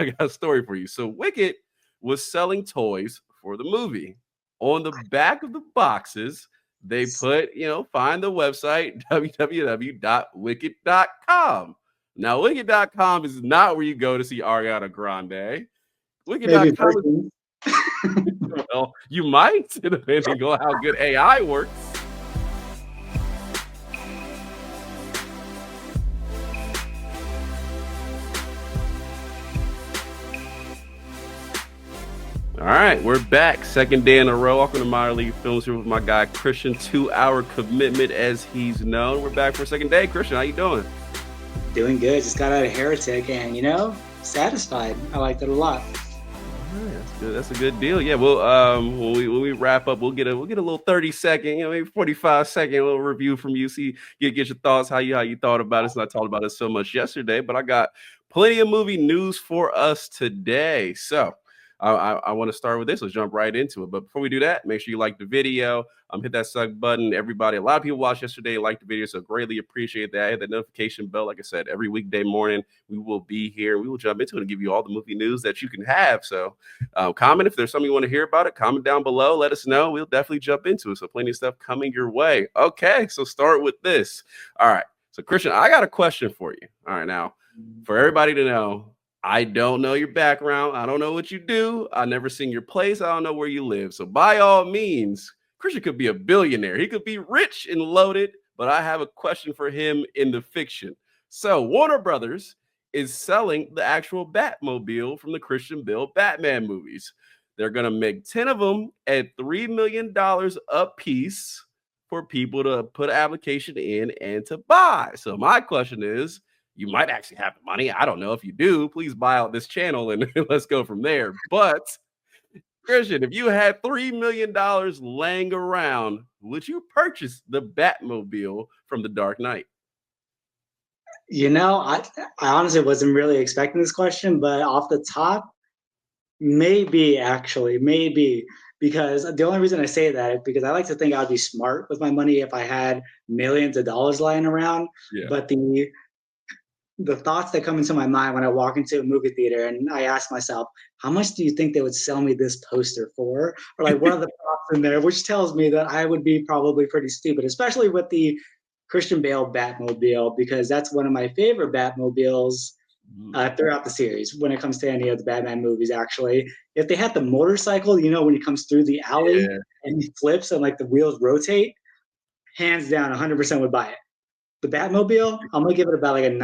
I got a story for you. So Wicked was selling toys for the movie. On the back of the boxes, they put, find the website www.wicked.com. Now, wicked.com is not where you go to see Ariana Grande. Maybe Wicked.com is, person. well, you might, depending on how good AI works. All right, we're back. Second day in a row. Welcome to Minor League Films here with my guy Christian. 2-hour commitment, as he's known. We're back for a second day. Christian, how you doing? Doing good. Just got out of Heretic, and satisfied. I liked it a lot. All right, that's good. That's a good deal. Yeah. Well, when we wrap up, we'll get a little 30-second, maybe 45-second little review from you. See, get your thoughts, how you thought about it. Since I talked about it so much yesterday, but I got plenty of movie news for us today. So. I want to start with this. Let's jump right into it. But before we do that, make sure you like the video. Hit that sub button. Everybody, a lot of people watched yesterday, liked the video, so greatly appreciate that. Hit that notification bell. Like I said, every weekday morning we will be here. We will jump into it and give you all the movie news that you can have. So comment if there's something you want to hear about it. Comment down below. Let us know. We'll definitely jump into it. So plenty of stuff coming your way. Okay, so start with this. All right. So Christian, I got a question for you. All right, now for everybody to know. I don't know your background. I don't know what you do. I've never seen your place. I don't know where you live. So by all means, Christian could be a billionaire. He could be rich and loaded, but I have a question for him in the fiction. So Warner Brothers is selling the actual Batmobile from the Christian Bale Batman movies. They're going to make 10 of them at $3 million a piece for people to put an application in and to buy. So my question is, you might actually have the money. I don't know. If you do, please buy out this channel and let's go from there. But Christian, if you had $3 million laying around, would you purchase the Batmobile from The Dark Knight? I honestly wasn't really expecting this question, but off the top, maybe because the only reason I say that is because I like to think I'd be smart with my money if I had millions of dollars lying around. Yeah. But the thoughts that come into my mind when I walk into a movie theater and I ask myself, how much do you think they would sell me this poster for? Or like one of the props in there, which tells me that I would be probably pretty stupid, especially with the Christian Bale Batmobile, because that's one of my favorite Batmobiles throughout the series when it comes to any of the Batman movies, actually. If they had the motorcycle, when he comes through the alley and he flips and like the wheels rotate, hands down, 100% would buy it. The Batmobile, I'm gonna give it about like a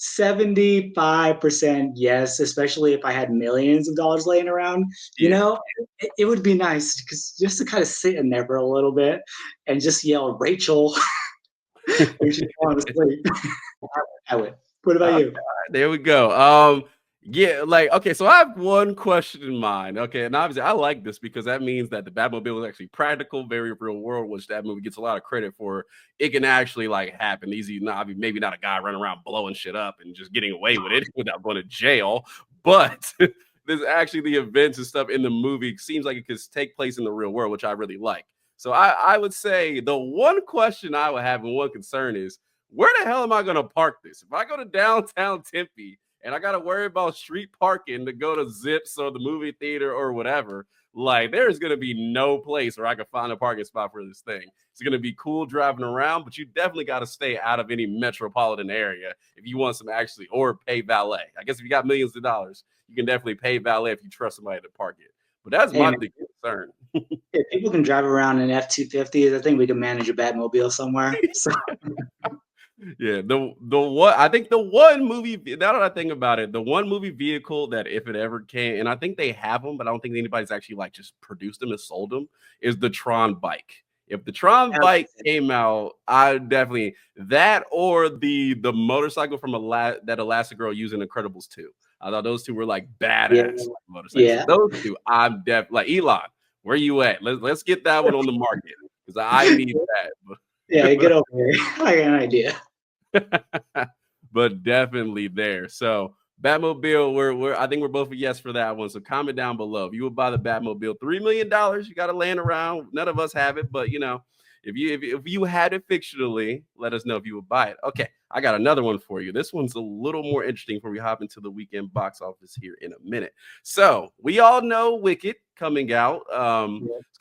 75% yes, especially if I had millions of dollars laying around. It would be nice because just to kind of sit in there for a little bit and just yell Rachel when she's falling asleep. I would. What about you? There we go. Yeah, okay, so I have one question in mind. Okay, and obviously I like this because that means that the Batmobile is actually practical, very real world, which that movie gets a lot of credit for. It can actually happen easy. Maybe not a guy running around blowing shit up and just getting away with it without going to jail, but there's actually the events and stuff in the movie. Seems like it could take place in the real world, which I really like. So I would say the one question I would have and one concern is, where the hell am I going to park this? If I go to downtown Tempe and I got to worry about street parking to go to Zips or the movie theater or whatever, there's going to be no place where I can find a parking spot for this thing. It's going to be cool driving around, but you definitely got to stay out of any metropolitan area if you want some or pay valet. I guess if you got millions of dollars, you can definitely pay valet if you trust somebody to park it. But that's my big concern. If people can drive around in F-250s, I think we can manage a Batmobile somewhere. So. Yeah, the one I think the one movie, now that I think about it, the one movie vehicle that if it ever came, and I think they have them, but I don't think anybody's actually just produced them and sold them, is the Tron bike. If the Tron bike came out, I definitely that or the motorcycle from that Elastigirl used in Incredibles 2. I thought those two were badass motorcycles. Yeah. So those two, I'm definitely Elon. Where you at? Let's get that one on the market because I need that. Yeah, get over here. I got an idea. But definitely there. So Batmobile, I think we're both a yes for that one. So comment down below if you would buy the Batmobile. $3 million, you got to laying around. None of us have it, but if you had it fictionally, let us know if you would buy it. Okay, I got another one for you. This one's a little more interesting before we hop into the weekend box office here in a minute. So we all know Wicked coming out. Yeah.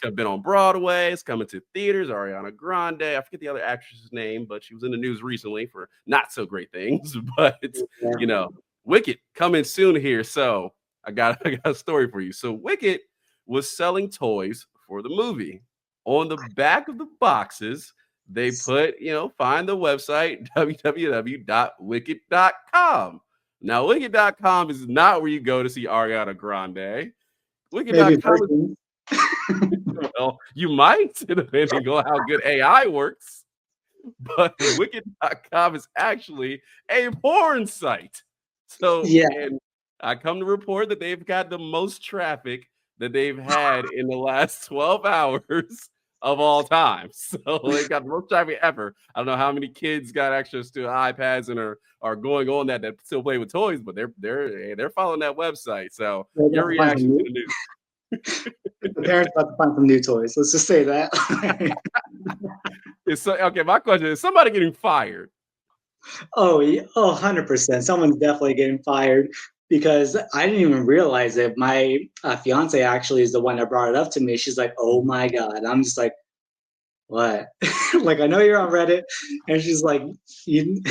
It's been on Broadway. It's coming to theaters. Ariana Grande. I forget the other actress's name, but she was in the news recently for not so great things. But Yeah. you know, Wicked coming soon here. So I got a story for you. So Wicked was selling toys for the movie. On the back of the boxes, they put, find the website www.wicked.com. Now, wicked.com is not where you go to see Ariana Grande. Maybe Wicked.com is, versions. well, you might, depending on how good AI works, but wicked.com is actually a porn site. So, Yeah. and I come to report that they've got the most traffic that they've had in the last 12 hours of all time. So they've got the most traffic ever. I don't know how many kids got access to iPads and are going on that still play with toys, but they're following that website. So They're your about to find some reaction to new. the news? The parents about to find some new toys. Let's just say that. Okay, my question is somebody getting fired? Oh, yeah. Oh, 100%. Someone's definitely getting fired because I didn't even realize it. My fiance actually is the one that brought it up to me. She's like, "Oh my god!" I'm just like, "What?" Like, I know you're on Reddit, and she's like, "You,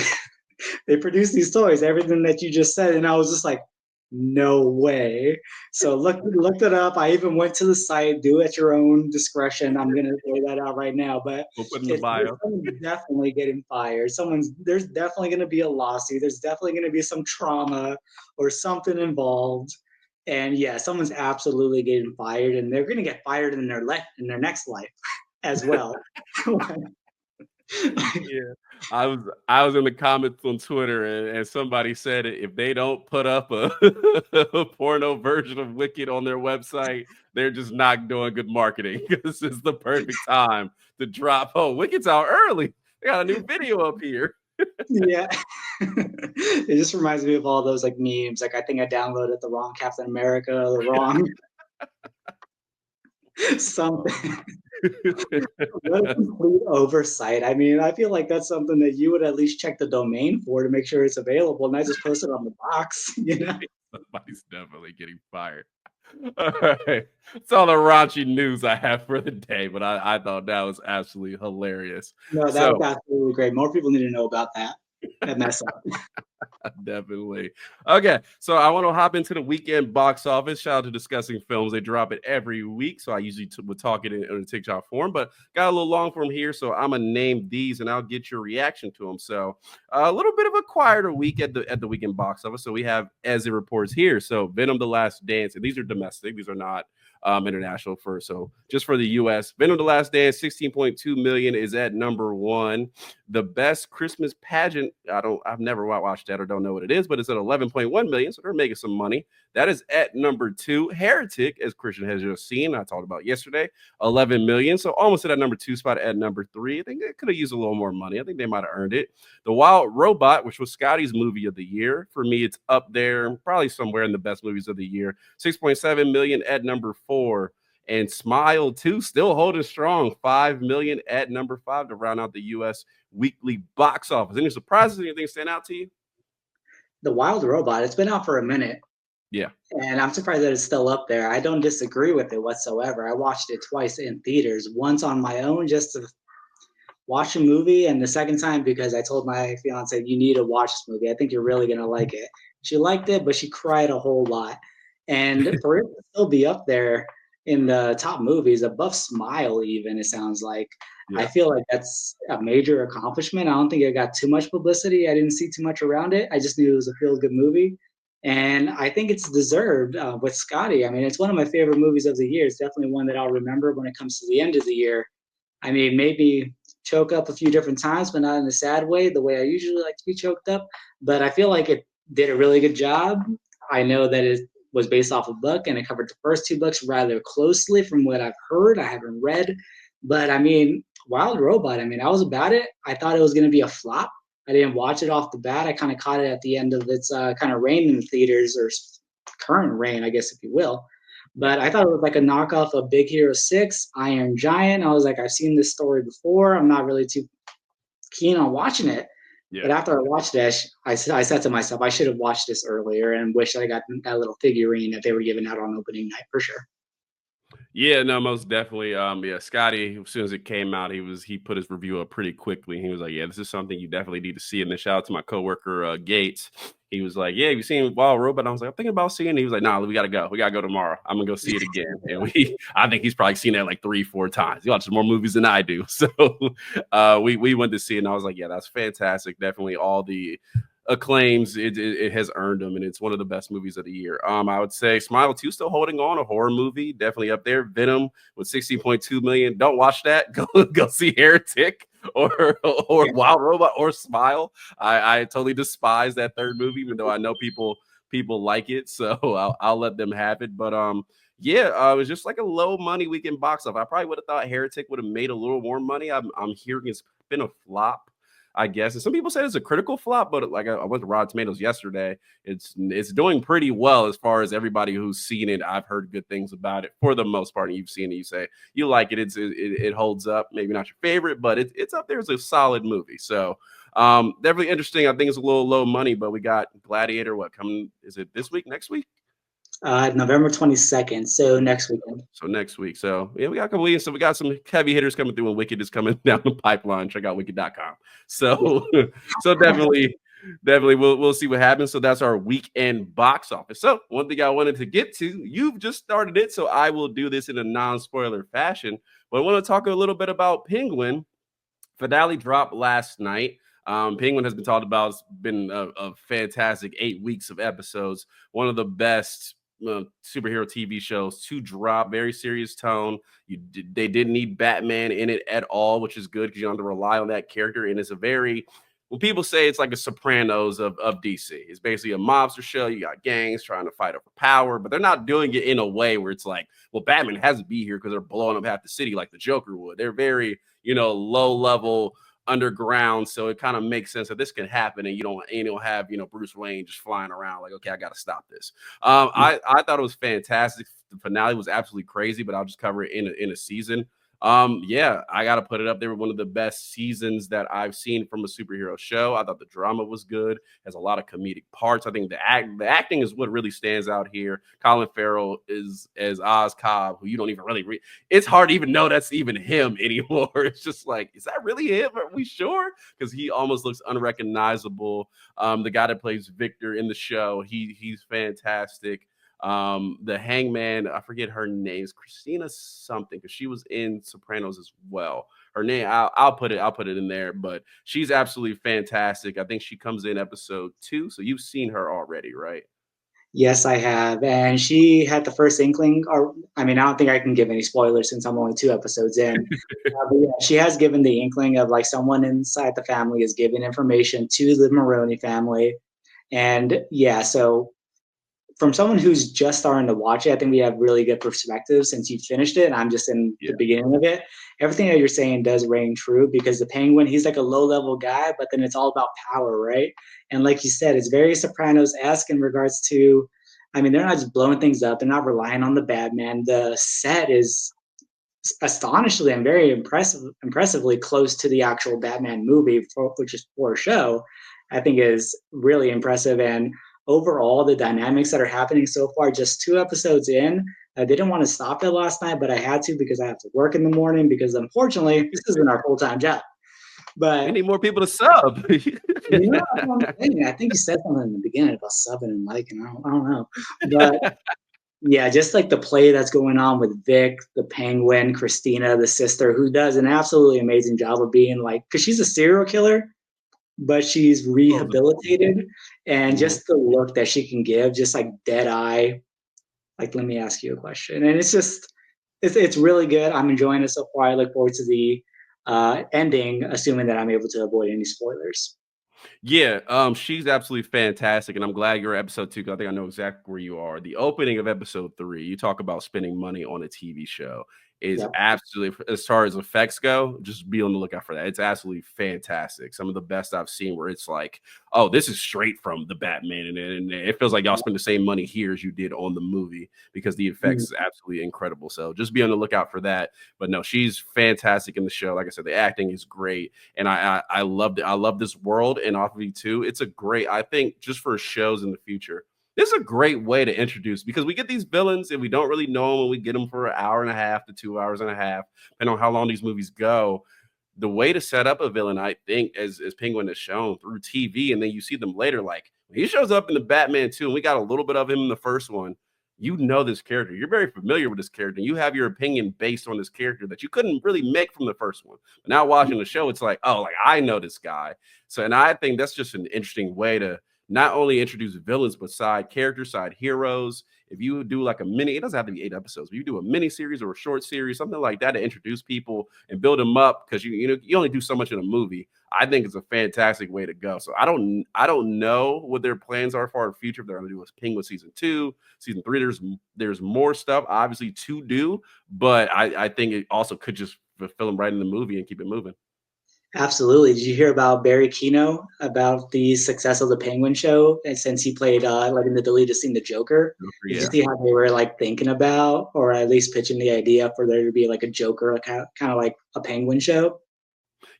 they produce these toys, everything that you just said," and I was just like, no way. So looked it up. I even went to the site. Do at your own discretion. I'm gonna lay that out right now, but We'll put in the it's bio. someone's definitely getting fired. There's definitely gonna be a lawsuit. There's definitely gonna be some trauma or something involved. And yeah, someone's absolutely getting fired, and they're gonna get fired in their next life as well. Yeah. I was in the comments on Twitter and somebody said if they don't put up a porno version of Wicked on their website, they're just not doing good marketing. This is the perfect time to drop. Oh, Wicked's out early. They got a new video up here. Yeah. It just reminds me of all those like memes. Like I think I downloaded the wrong Captain America, the wrong something. What a complete oversight. I mean, I feel like that's something that you would at least check the domain for to make sure it's available, not just post it on the box, you know? Somebody's definitely getting fired. All right. It's all the raunchy news I have for the day, but I thought that was absolutely hilarious. No, that was So absolutely great. More people need to know about that. That mess up. definitely. Okay, so I want to hop into the weekend box office. Shout out to Discussing Films. They drop it every week, so I usually would talk it in a TikTok form, but got a little long form here, so I'm gonna name these and I'll get your reaction to them. So a little bit of a quieter week at the weekend box office. So we have as it reports here. So Venom: The Last Dance, and these are domestic. These are not international for so just for the US. Venom: The Last Dance, 16.2 million is at number one. The best Christmas pageant, I've never watched that or don't know what it is, but it's at 11.1 million, so they're making some money. That is at number two. Heretic, as Christian has just seen, I talked about yesterday, 11 million, so almost at that number two spot at number three. I think they could have used a little more money. I think they might have earned it. The Wild Robot, which was Scotty's movie of the year, for me, it's up there, probably somewhere in the best movies of the year. 6.7 million at number four. And Smile 2 still holding strong, 5 million at number five to round out the US weekly box office. Any surprises? Anything stand out to you? The Wild Robot, it's been out for a minute, Yeah. and I'm surprised that it's still up there. I don't disagree with it whatsoever. I watched it twice in theaters, once on my own just to watch a movie, and the second time because I told my fiance, "You need to watch this movie. I think you're really gonna like it." She liked it, but she cried a whole lot. And for it to still be up there in the top movies, above Smile, even it sounds like. I Yeah. feel like that's a major accomplishment. I don't think it got too much publicity. I didn't see too much around it. I just knew it was a feel good movie. And I think it's deserved with Scotty. I mean, it's one of my favorite movies of the year. It's definitely one that I'll remember when it comes to the end of the year. I mean, maybe choke up a few different times, but not in a sad way, the way I usually like to be choked up. But I feel like it did a really good job. I know that it was based off a book and it covered the first two books rather closely from what I've heard. I haven't read. But I mean, Wild Robot, I mean, I was about it. I thought it was going to be a flop. I didn't watch it off the bat. I kind of caught it at the end of its kind of reign in the theaters or current reign, I guess, if you will. But I thought it was like a knockoff of Big Hero 6, Iron Giant. I was like, I've seen this story before. I'm not really too keen on watching it. Yeah. But after I watched this, I said to myself, I should have watched this earlier and wish that I got that little figurine that they were giving out on opening night for sure. Yeah, no, most definitely. Yeah, Scotty, as soon as it came out, he put his review up pretty quickly. He was like, "Yeah, this is something you definitely need to see." And then shout out to my coworker Gates. He was like, "Yeah, you seen Wild Robot?" I was like, "I'm thinking about seeing it." He was like, "Nah, we gotta go. We gotta go tomorrow. I'm gonna go see it again." And I think he's probably seen it like 3, 4 times. He watches more movies than I do. So we went to see it, and I was like, "Yeah, that's fantastic. Definitely all the acclaims it has earned them, and it's one of the best movies of the year. I would say Smile 2 still holding on, a horror movie, definitely up there. Venom with 16.2 million. Don't watch that. Go see Heretic or Wild Robot or Smile. I totally despise that third movie, even though I know people like it, so I'll let them have it. But yeah, it was just like a low money weekend box office. I probably would have thought Heretic would have made a little more money. I'm hearing it's been a flop, I guess. And some people say it's a critical flop, but like I went to Rotten Tomatoes yesterday. It's doing pretty well as far as everybody who's seen it. I've heard good things about it for the most part. And you've seen it, you say you like it. It holds up. Maybe not your favorite, but it's up there as a solid movie. So definitely interesting. I think it's a little low money, but we got Gladiator. What coming? Is it this week? Next week? November 22nd, so next weekend. So next week. So yeah, we got a couple weeks. So we got some heavy hitters coming through, and Wicked is coming down the pipeline. Check out wicked.com. Yeah. So so definitely we'll see what happens. So that's our weekend box office. So one thing I wanted to get to, you've just started it, so I will do this in a non-spoiler fashion. But I want to talk a little bit about Penguin. Finale dropped last night. Penguin has been talked about. It's been a fantastic 8 weeks of episodes. One of the best superhero TV shows to drop. Very serious tone. They didn't need Batman in it at all, which is good because you don't have to rely on that character. And it's a very well, people say it's like a Sopranos of DC. It's basically a mobster show. You got gangs trying to fight over power, but they're not doing it in a way where it's like, well, Batman has to be here because they're blowing up half the city like the Joker would. They're very, low level underground. So it kind of makes sense that this can happen, and you don't have Bruce Wayne just flying around like, okay, I got to stop this. I thought it was fantastic. The finale was absolutely crazy, but I'll just cover it in a season. Yeah, I got to put it up there with one of the best seasons that I've seen from a superhero show. I thought the drama was good, has a lot of comedic parts. I think the acting is what really stands out here. Colin Farrell is as Oz Cobb, who you don't even really read. It's hard to even know that's even him anymore. It's just like, is that really him? Are we sure? Because he almost looks unrecognizable. The guy that plays Victor in the show, he's fantastic. The hangman, I forget her name, is Christina something, because she was in Sopranos as well. Her name, I'll put it in there, but she's absolutely fantastic. I think she comes in episode 2, so you've seen her already, right? Yes, I have. And she had the first inkling, or I mean, I don't think I can give any spoilers since I'm only 2 episodes in. But yeah, she has given the inkling of like someone inside the family is giving information to the Maroney family. And yeah, so from someone who's just starting to watch it, I think we have really good perspective since you finished it and I'm just in the Yeah. beginning of it. Everything that you're saying does ring true because the Penguin, he's like a low level guy, but then it's all about power, right? And like you said, it's very Sopranos esque in regards to, I mean, they're not just blowing things up, they're not relying on the Batman. The set is astonishingly and very impressively close to the actual Batman movie, which is for a show. I think is really impressive. And overall, the dynamics that are happening so far, just 2 episodes in, I didn't want to stop it last night, but I had to because I have to work in the morning. Because unfortunately, this isn't our full time job. We But need more people to sub. that's what I'm saying. I think you said something in the beginning about subbing and liking. I don't know, but yeah, just like the play that's going on with Vic, the Penguin, Christina, the sister, who does an absolutely amazing job of being like, because she's a serial killer, but she's rehabilitated, and Mhm. just the look that she can give, just like dead eye. Like, let me ask you a question, and it's just, it's really good. I'm enjoying it so far. I look forward to the ending, assuming that I'm able to avoid any spoilers. Yeah, she's absolutely fantastic, and I'm glad you're episode 2 'cause I think I know exactly where you are. The opening of episode 3, you talk about spending money on a TV show, is Yep. absolutely as far as effects go, just be on the lookout for that. It's absolutely fantastic. Some of the best I've seen where it's like, "Oh, this is straight from the Batman," and it feels like y'all spend the same money here as you did on the movie because the effects Mm. is absolutely incredible. So just be on the lookout for that. But no, she's fantastic in the show. Like I said, the acting is great and I loved it. I love this world and off of you too. It's a great, I think, just for shows in the future. This is a great way to introduce because we get these villains and we don't really know them when we get them for an hour and a half to 2 hours and a half, depending on how long these movies go. The way to set up a villain, I think, as Penguin has shown through TV, and then you see them later, like when he shows up in the Batman 2, and we got a little bit of him in the first one. You know this character. You're very familiar with this character. You have your opinion based on this character that you couldn't really make from the first one. But now watching the show, it's like, oh, like I know this guy. So, and I think that's just an interesting way to not only introduce villains, but side characters, side heroes. If you do like a mini, it doesn't have to be 8 episodes, but you do a mini series or a short series, something like that to introduce people and build them up because you know you only do so much in a movie. I think it's a fantastic way to go. So I don't know what their plans are for our future. If they're going to do a Penguin season 2, season 3. There's more stuff obviously to do, but I think it also could just fulfill them right in the movie and keep it moving. Absolutely. Did you hear about Barry Kino about the success of the Penguin show? And since he played like in the deleted scene, the Joker, did you Yeah. see how they were like thinking about, or at least pitching the idea for there to be like a Joker, like, kind of like a Penguin show?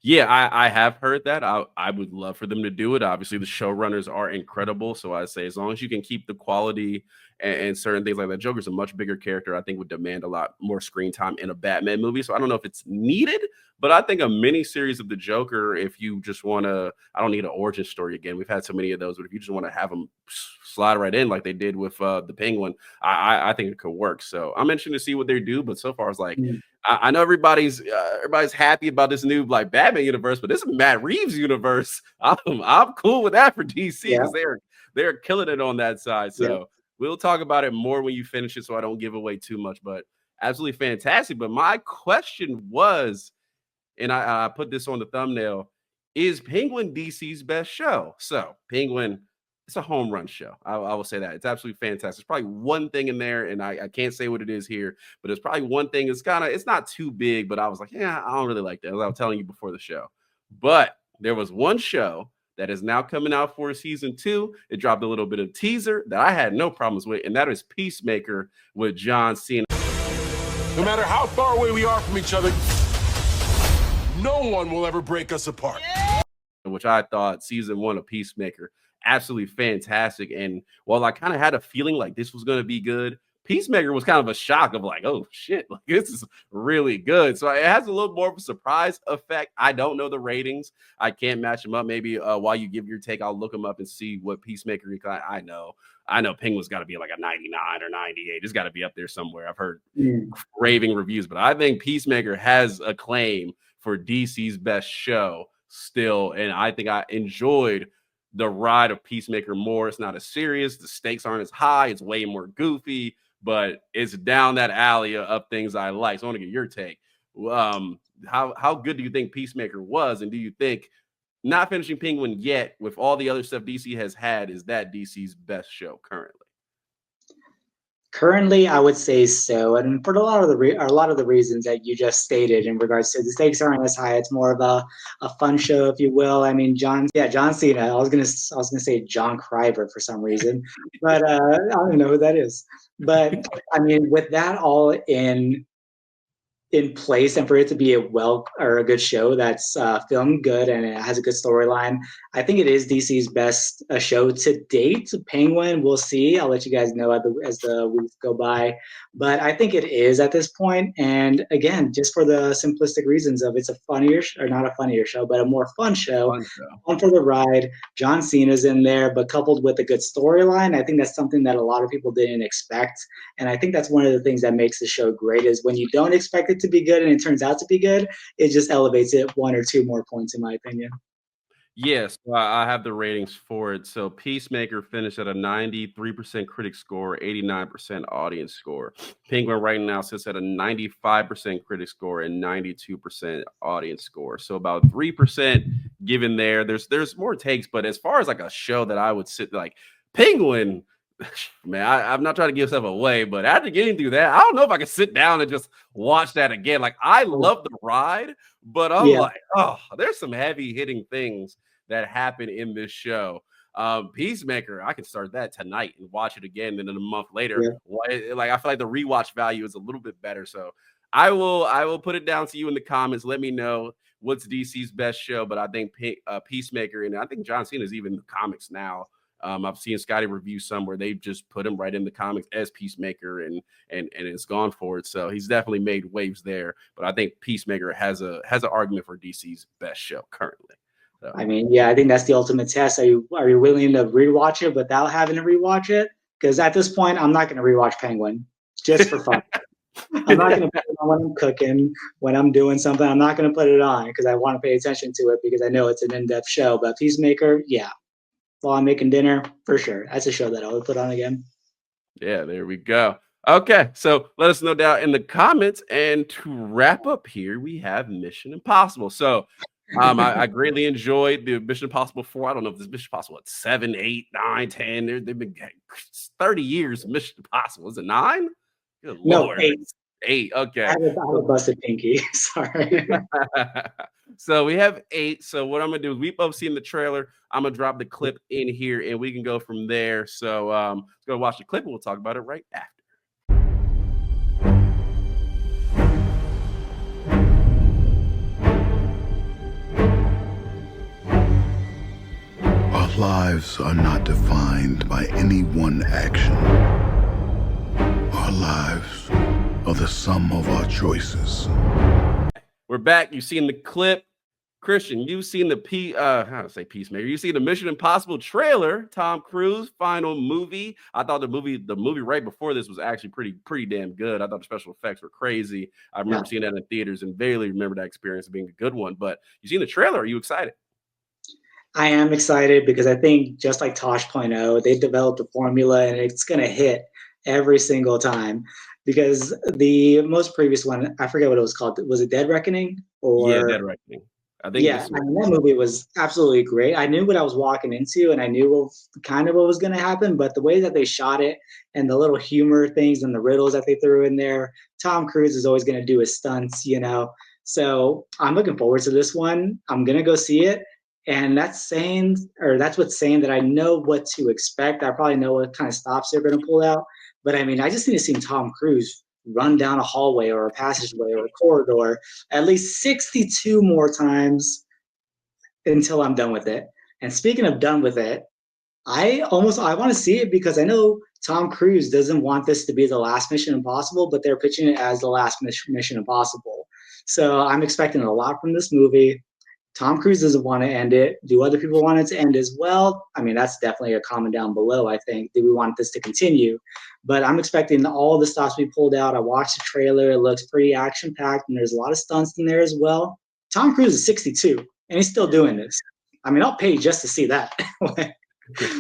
Yeah, I have heard that. I would love for them to do it. Obviously, the showrunners are incredible. So I say as long as you can keep the quality and certain things like that. Joker's a much bigger character. I think would demand a lot more screen time in a Batman movie. So I don't know if it's needed, but I think a mini series of the Joker, if you just want to, I don't need an origin story again. We've had so many of those, but if you just want to have them slide right in like they did with the Penguin, I think it could work. So I'm interested to see what they do. But so far, it's like Mm. I know everybody's happy about this new like Batman universe, but this is Matt Reeves universe. I'm cool with that for DC Yeah. because they're killing it on that side. Yeah. So we'll talk about it more when you finish it, so I don't give away too much. But absolutely fantastic. But my question was, and I put this on the thumbnail, is Penguin DC's best show? So Penguin, it's a home run show. I will say that. It's absolutely fantastic. There's probably one thing in there, and I can't say what it is here, but it's probably one thing. It's kind of it's not too big, but I was like, yeah, I don't really like that. As I was telling you before the show. But there was one show that is now coming out for season 2. It dropped a little bit of teaser that I had no problems with, and that is Peacemaker with John Cena. No matter how far away we are from each other, no one will ever break us apart. Which I thought season 1 of Peacemaker absolutely fantastic. And while I kind of had a feeling like this was going to be good, Peacemaker was kind of a shock of like, oh shit, like this is really good. So it has a little more of a surprise effect. I don't know the ratings. I can't match them up. Maybe while you give your take, I'll look them up and see what Peacemaker. I know Penguin's got to be like a 99 or 98. It's got to be up there somewhere. I've heard Mm. raving reviews, but I think Peacemaker has a claim for DC's best show still. And I think I enjoyed the ride of Peacemaker more. It's not as serious, the stakes aren't as high, it's way more goofy, but it's down that alley of things I like. So I want to get your take. How good do you think Peacemaker was? And do you think not finishing Penguin yet with all the other stuff DC has had, is that DC's best show currently? Currently, I would say so, and for a lot of the reasons that you just stated in regards to the stakes aren't as high. It's more of a fun show, if you will. I mean, John Cena. I was gonna say John Criver for some reason, but I don't know who that is. But I mean, with that all in place and for it to be a well or a good show that's filmed good and it has a good storyline. I think it is DC's best show to date. Penguin, we'll see. I'll let you guys know as the weeks go by. But I think it is at this point. And again, just for the simplistic reasons of it's a funnier or not a funnier show, but a more fun show. Fun show. On for the ride. John Cena's in there, but coupled with a good storyline, I think that's something that a lot of people didn't expect. And I think that's one of the things that makes the show great is when you don't expect it to be good and it turns out to be good, it just elevates it one or two more points, in my opinion. Yes, I have the ratings for it. So Peacemaker finished at a 93% critic score, 89% audience score. Penguin right now sits at a 95% critic score and 92% audience score. So about 3% given there. There's more takes, but as far as like a show that I would sit like Penguin, man, I'm not trying to give stuff away, but after getting through that, I don't know if I can sit down and just watch that again. Like I Oh, love the ride, but I'm yeah, like, oh, there's some heavy hitting things that happened in this show. Peacemaker, I can start that tonight and watch it again, and then a month later, yeah. like I feel like the rewatch value is a little bit better. So I will put it down to you in the comments. Let me know what's DC's best show, but I think Peacemaker, and I think John Cena's even in the comics now. I've seen Scotty review some where they've just put him right in the comics as Peacemaker, and it's gone for it. So he's definitely made waves there. But I think Peacemaker has an argument for DC's best show currently. So. I mean, yeah, I think that's the ultimate test. Are you willing to rewatch it without having to rewatch it? Because at this point, I'm not going to rewatch Penguin just for fun. I'm not going to put it on when I'm cooking, when I'm doing something. I'm not going to put it on because I want to pay attention to it because I know it's an in-depth show. But Peacemaker, yeah, while I'm making dinner, for sure, that's a show that I would put on again. Yeah, there we go. Okay, so let us know down in the comments. And to wrap up here, we have Mission Impossible. So I greatly enjoyed the Mission Impossible 4. I don't know if this Mission Impossible at 7, 8, 9, 10. They've been 30 years of Mission Impossible. Is it 9? Good No, Lord. 8. 8. I Okay. have a busted pinky. Sorry. So we have 8. So what I'm gonna do is we both seen the trailer. I'm gonna drop the clip in here and we can go from there. So let's go watch the clip and we'll talk about it right after. Our lives are not defined by any one action. Our lives are the sum of our choices. We're back. You've seen the clip. Christian, you've seen the how to say Peacemaker. You've seen the Mission Impossible trailer, Tom Cruise final movie. I thought the movie right before this was actually pretty damn good. I thought the special effects were crazy. I remember Yeah. seeing that in theaters and barely remember that experience being a good one. But you seen the trailer? Are you excited? I am excited because I think just like Tosh.0, they developed a formula and it's going to hit every single time. Because the most previous one, I forget what it was called. Was it Dead Reckoning? Yeah, Or Dead Reckoning. I think yeah, this I was mean, that movie was absolutely great. I knew what I was walking into and I knew kind of what was going to happen, but the way that they shot it and the little humor things and the riddles that they threw in there, Tom Cruise is always going to do his stunts. So I'm looking forward to this one. I'm going to go see it. And that's what's saying that I know what to expect. I probably know what kind of stops they're going to pull out. But I mean, I just need to see Tom Cruise run down a hallway or a passageway or a corridor at least 62 more times until I'm done with it. And speaking of done with it, I want to see it because I know Tom Cruise doesn't want this to be the last Mission Impossible, but they're pitching it as the last Mission Impossible. So I'm expecting a lot from this movie. Tom Cruise doesn't want to end it. Do other people want it to end as well? I mean, that's definitely a comment down below, I think. Do we want this to continue? But I'm expecting all the stops to be pulled out. I watched the trailer. It looks pretty action packed, and there's a lot of stunts in there as well. Tom Cruise is 62, and he's still doing this. I mean, I'll pay just to see that.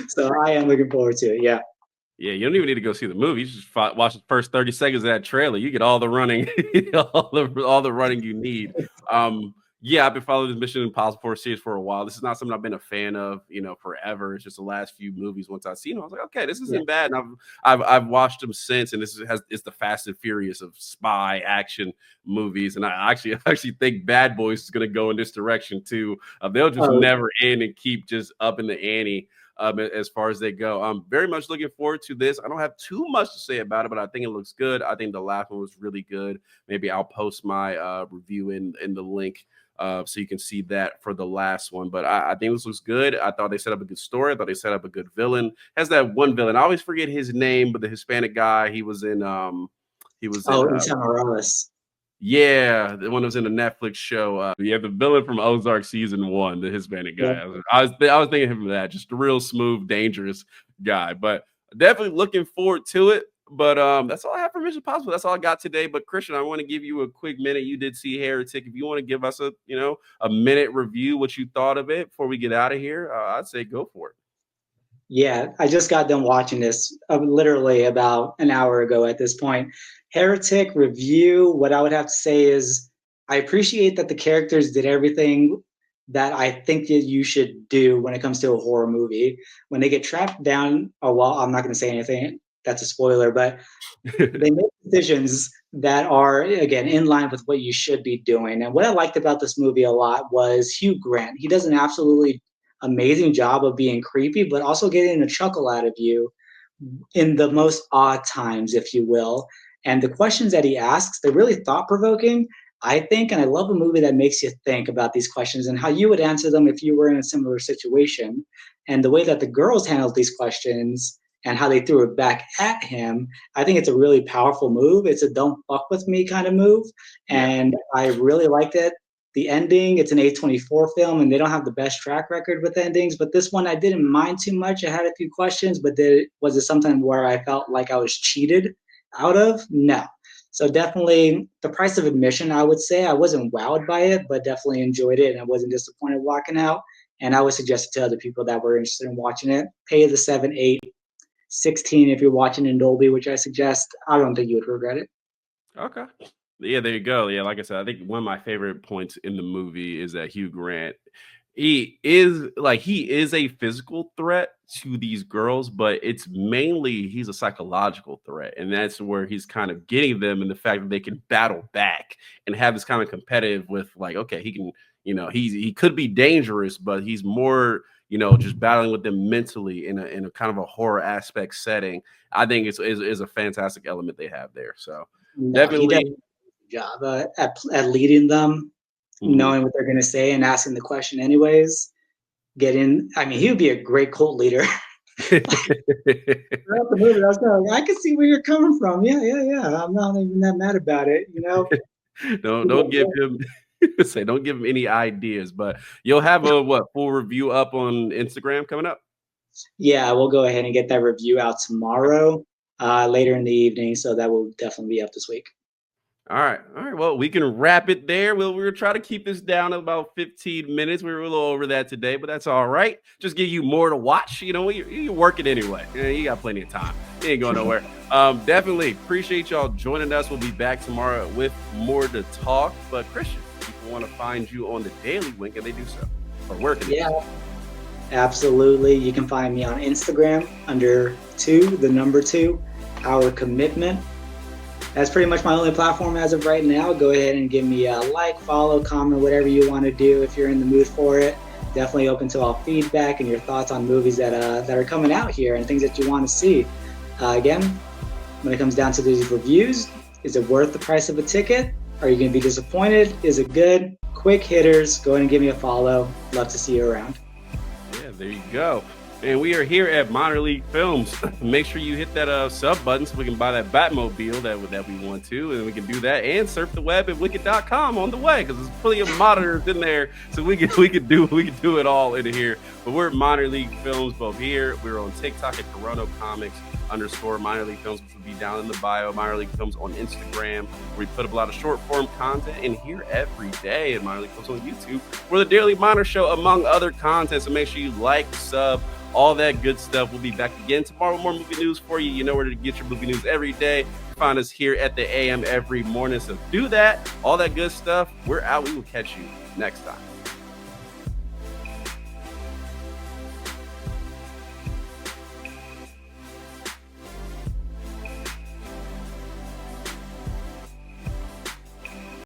So I am looking forward to it. Yeah. Yeah, you don't even need to go see the movie. You just watch the first 30 seconds of that trailer. You get all the running, all the running you need. Yeah, I've been following this Mission Impossible 4 series for a while. This is not something I've been a fan of, forever. It's just the last few movies. Once I've seen them, I was like, okay, this isn't bad. And I've watched them since, and it's the Fast and Furious of spy action movies. And I actually think Bad Boys is going to go in this direction too. They'll just never end and keep just up in the ante. As far as they go, I'm very much looking forward to this. I don't have too much to say about it, but I think it looks good. I think the last one was really good. Maybe I'll post my review in the link so you can see that for the last one. But I think this looks good. I thought they set up a good story. I thought they set up a good villain. Has that one villain? I always forget his name, but the Hispanic guy. He was in. Ethan Morales. Yeah, the one that was in the Netflix show. Yeah, the villain from Ozark season 1, the Hispanic guy. Yeah. I was thinking of him of that, just a real smooth, dangerous guy. But definitely looking forward to it. But that's all I have for Mission Possible. That's all I got today. But Christian, I want to give you a quick minute. You did see Heretic. If you want to give us a minute review, what you thought of it before we get out of here, I'd say go for it. Yeah, I just got done watching this literally about an hour ago at this point. Heretic review, what I would have to say is I appreciate that the characters did everything that I think that you should do when it comes to a horror movie. When they get trapped down, oh, well, I'm not going to say anything. That's a spoiler, but they make decisions that are, again, in line with what you should be doing. And what I liked about this movie a lot was Hugh Grant. He does an absolutely amazing job of being creepy, but also getting a chuckle out of you in the most odd times, if you will. And the questions that he asks, they're really thought provoking, I think. And I love a movie that makes you think about these questions and how you would answer them if you were in a similar situation. And the way that the girls handled these questions and how they threw it back at him, I think it's a really powerful move. It's a don't fuck with me kind of move. And I really liked it. The ending, it's an A24 film, and they don't have the best track record with endings. But this one, I didn't mind too much. I had a few questions, but was it something where I felt like I was cheated out of? No. So definitely the price of admission, I would say. I wasn't wowed by it, but definitely enjoyed it, and I wasn't disappointed walking out. And I would suggest it to other people that were interested in watching it. Pay the 7, 8, 16 if you're watching in Dolby, which I suggest. I don't think you would regret it. Okay. Yeah, there you go. Yeah, like I said, I think one of my favorite points in the movie is that Hugh Grant, he is a physical threat to these girls, but it's mainly he's a psychological threat. And that's where he's kind of getting them, and the fact that they can battle back and have this kind of competitive with, like, okay, he can, he could be dangerous, but he's more, just battling with them mentally in a kind of a horror aspect setting. I think is a fantastic element they have there. So definitely job at leading them, knowing what they're going to say and asking the question anyways. I mean, he would be a great cult leader. Throughout the movie, I was kind of like, I can see where you're coming from. Yeah. I'm not even that mad about it, Don't give him don't give him any ideas, but you'll have a full review up on Instagram coming up? Yeah, we'll go ahead and get that review out tomorrow, later in the evening. So that will definitely be up this week. All right. Well, we can wrap it there. We'll try to keep this down to about 15 minutes. We were a little over that today, but that's all right. Just give you more to watch. You're working anyway. You got plenty of time. You ain't going nowhere. Definitely appreciate y'all joining us. We'll be back tomorrow with more to talk. But Christian, if people want to find you on the Daily, when can they do so? Or where can they do so? Absolutely. You can find me on Instagram under 2, Our Commitment. That's pretty much my only platform as of right now. Go ahead and give me a like, follow, comment, whatever you want to do if you're in the mood for it. Definitely open to all feedback and your thoughts on movies that are coming out here and things that you want to see. Again, when it comes down to these reviews, is it worth the price of a ticket? Are you going to be disappointed? Is it good? Quick hitters. Go ahead and give me a follow. Love to see you around. Yeah, there you go. And we are here at Minor League Films. Make sure you hit that sub button so we can buy that Batmobile that we want to, and we can do that and surf the web at wicked.com on the way, because there's plenty of monitors in there, so we can do it all in here. But we're at Minor League Films both here. We're on TikTok at Toronto Comics _ Minor League Films, which will be down in the bio. Minor League Films on Instagram, where we put up a lot of short form content, and here every day at Minor League Films on YouTube, we're the Daily Minor Show, among other content. So make sure you like, sub, all that good stuff. We'll be back again tomorrow with more movie news for you. You know where to get your movie news every day. Find us here at the AM every morning. So do that. All that good stuff. We're out. We will catch you next time.